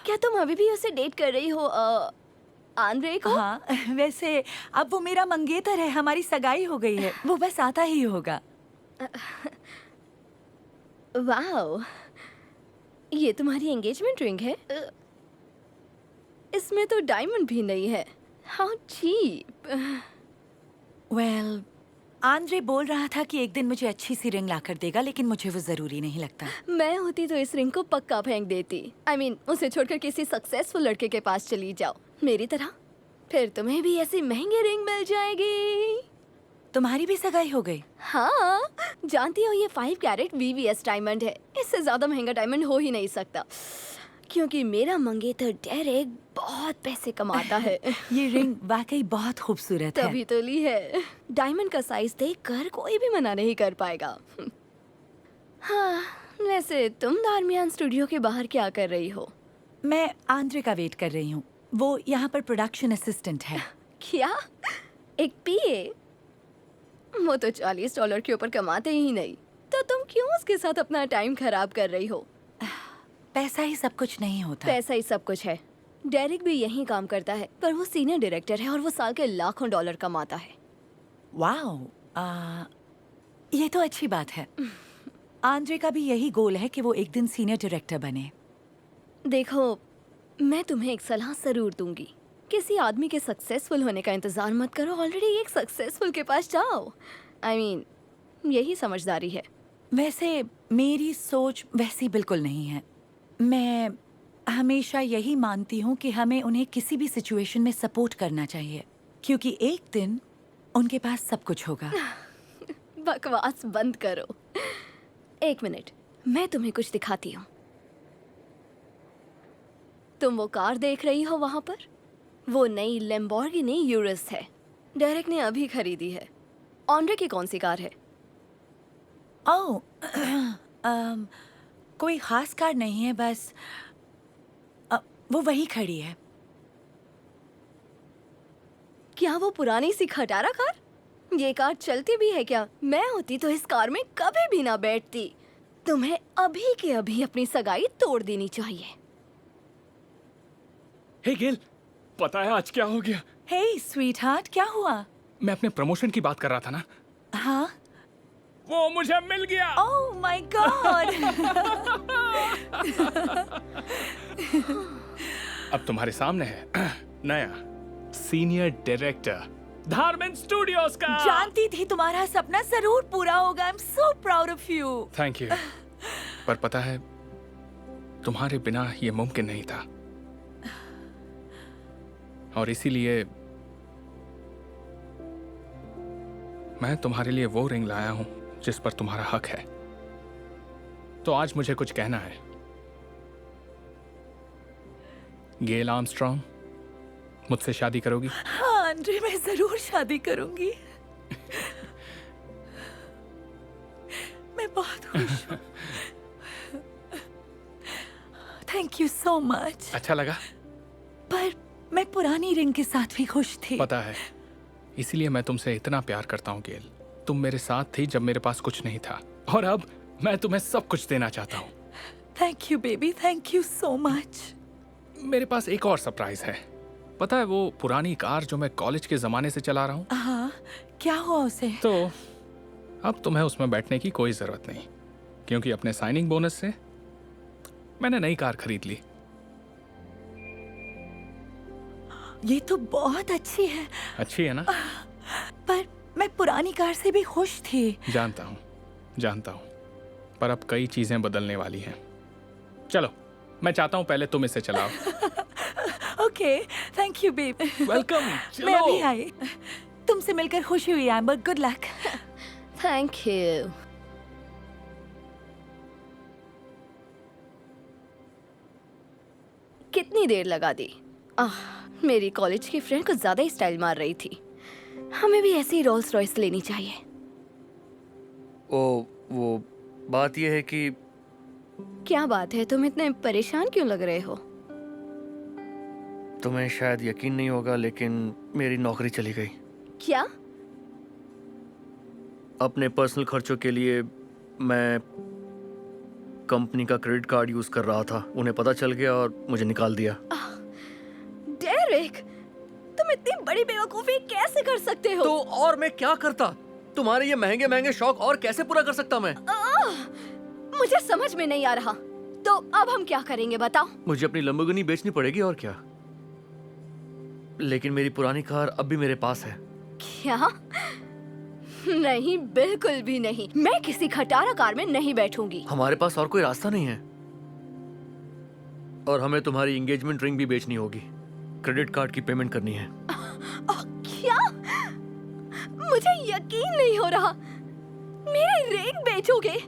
क्या तुम अभी भी उसे डेट कर रही हो, आंद्रे को? हाँ, वैसे अब वो मेरा मंगेतर है, हमारी सगाई हो गई है, वो बस आता ही होगा। वाओ, ये तुम्हारी एंगेजमेंट रिंग है? इसमें तो डायमंड भी नहीं है। How cheap. वेल, आंद्रे बोल रहा था कि एक दिन मुझे अच्छी सी रिंग लाकर देगा, लेकिन मुझे वो जरूरी नहीं लगता। मैं होती तो इस रिंग को पक्का फेंक देती। I mean, उसे छोड़कर किसी सक्सेसफुल लड़के के पास चली जाओ, मेरी तरह। फिर तुम्हें भी ऐसी महंगी रिंग मिल जाएगी। तुम्हारी भी सगाई हो गई? हाँ, जानती हो ये 5 कैरेट VVS डायमंड है। इससे ज्यादा महंगा डायमंड हो ही नहीं सकता, क्योंकि मेरा मंगेतर डेरेक बहुत पैसे कमाता है। ये रिंग वाकई बहुत खूबसूरत है। तभी तो ली है। डायमंड का साइज देखकर कोई भी मना नहीं कर पाएगा। हाँ, वैसे तुम दारमियान स्टूडियो के बाहर क्या कर रही हो? मैं आंद्रे का वेट कर रही हूँ। वो यहाँ पर प्रोडक्शन असिस्टेंट है। क्या? एक PA? वो तो $40 के ऊपर कमाते ही नहीं, तो तुम क्यों उसके साथ अपना टाइम खराब कर रही हो? पैसा ही सब कुछ नहीं होता। पैसा ही सब कुछ है। डेरिक भी यही काम करता है, पर वो सीनियर डायरेक्टर है और वो साल के लाखों डॉलर कमाता है। वाओ, ये तो अच्छी बात है। आंद्रे का भी यही गोल है कि वो एक दिन सीनियर डायरेक्टर बने। देखो, मैं तुम्हें एक सलाह जरूर दूंगी। किसी आदमी के सक्सेसफुल होने का इंतजार मत करो, ऑलरेडी एक सक्सेसफुल के पास जाओ। I mean, यही समझदारी है। वैसे मेरी सोच वैसी बिल्कुल नहीं है। मैं हमेशा यही मानती हूँ कि हमें उन्हें किसी भी सिचुएशन में सपोर्ट करना चाहिए, क्योंकि एक दिन उनके पास सब कुछ होगा। बकवास बंद करो। एक मिनट, मैं तुम्हें कुछ दिखाती हूँ। तुम वो कार देख रही हो वहां पर? वो नई लैम्बोर्गिनी यूरस है। डेरेक ने अभी खरीदी है। आंद्रे की कौन सी कार है? ओह, कोई खास कार नहीं है, बस वो वही खड़ी है। क्या वो पुरानी सी खटारा कार? ये कार चलती भी है क्या? मैं होती तो इस कार में कभी भी ना बैठती। तुम्हें अभी के अभी अपनी सगाई तोड़ देनी चाहिए। हे गेल, पता है आज क्या हो गया? हे स्वीटहार्ट, क्या हुआ? मैं अपने प्रमोशन की बात कर रहा था ना। हाँ, वो मुझे मिल गया। Oh my God. अब तुम्हारे सामने है नया सीनियर डायरेक्टर धार्मिन स्टूडियोज का। जानती थी तुम्हारा सपना जरूर पूरा होगा। I am so proud of you. Thank you. पर पता है, तुम्हारे बिना ये मुमकिन नहीं था, और इसीलिए मैं तुम्हारे लिए वो रिंग लाया हूं जिस पर तुम्हारा हक है। तो आज मुझे कुछ कहना है। गेल आर्मस्ट्रॉन्ग, मुझसे शादी करोगी? हाँ आंद्रे, मैं जरूर शादी करूंगी। मैं बहुत खुश हूँ। Thank you so much. अच्छा लगा? पर मैं पुरानी रिंग के साथ भी खुश थी। पता है, इसीलिए मैं तुमसे इतना प्यार करता हूँ गेल। तुम मेरे साथ थी जब मेरे पास कुछ नहीं था, और अब मैं तुम्हें सब कुछ देना चाहता हूँ। Thank you baby, thank you so much. मेरे पास एक और सरप्राइज है। पता है वो पुरानी कार जो मैं कॉलेज के जमाने से चला रहा हूँ? हाँ, क्या हुआ उसे? तो अब तुम्हें उसमें बैठने की कोई जरूरत नहीं, क्योंकि अपने साइनिंग बोनस से मैंने नई कार खरीद ली। ये तो बहुत अच्छी है। अच्छी है ना? पर मैं पुरानी कार से भी खुश थी। जानता हूँ, पर अब कई चीजें बदलने वाली हैं। चलो, मैं चाहता हूँ पहले तुम इसे चलाओ। Okay, thank you baby. Welcome. मैं अभी आई। तुमसे मिलकर खुशी हुई amber, good luck. Thank you. कितनी देर लगा दी? मेरी कॉलेज की फ्रेंड कुछ ज्यादा ही स्टाइल मार रही थी। हमें भी ऐसी रोल्स रॉयस लेनी चाहिए। वो बात यह है कि क्या बात है? तुम इतने परेशान क्यों लग रहे हो? तुम्हें शायद यकीन नहीं होगा, लेकिन मेरी नौकरी चली गई। क्या? अपने पर्सनल खर्चों के लिए मैं कंपनी का क्रेडिट कार्ड यूज कर रहा था। उन्हें पता चल गया और मुझे निकाल दिया। डेरिक, तुम इतनी बड़ी बेवकूफी कैसे कर सकते हो? तो और मैं क्या करता? तुम्हारे ये महंगे महंगे शौक और कैसे पूरा कर सकता मैं? मुझे समझ में नहीं आ रहा। तो अब हम क्या करेंगे बताओ? मुझे अपनी लंबोर्गिनी बेचनी पड़ेगी और क्या। लेकिन मेरी पुरानी कार अब भी मेरे पास है। क्या? नहीं, बिल्कुल भी नहीं। मैं किसी खटारा कार में नहीं बैठूंगी। हमारे पास और कोई रास्ता नहीं है, और हमें तुम्हारी एंगेजमेंट रिंग भी बेचनी होगी। क्रेडिट कार्ड की पेमेंट करनी है। क्या? मुझे यकीन नहीं हो रहा। मेरी रिंग बेचोगे?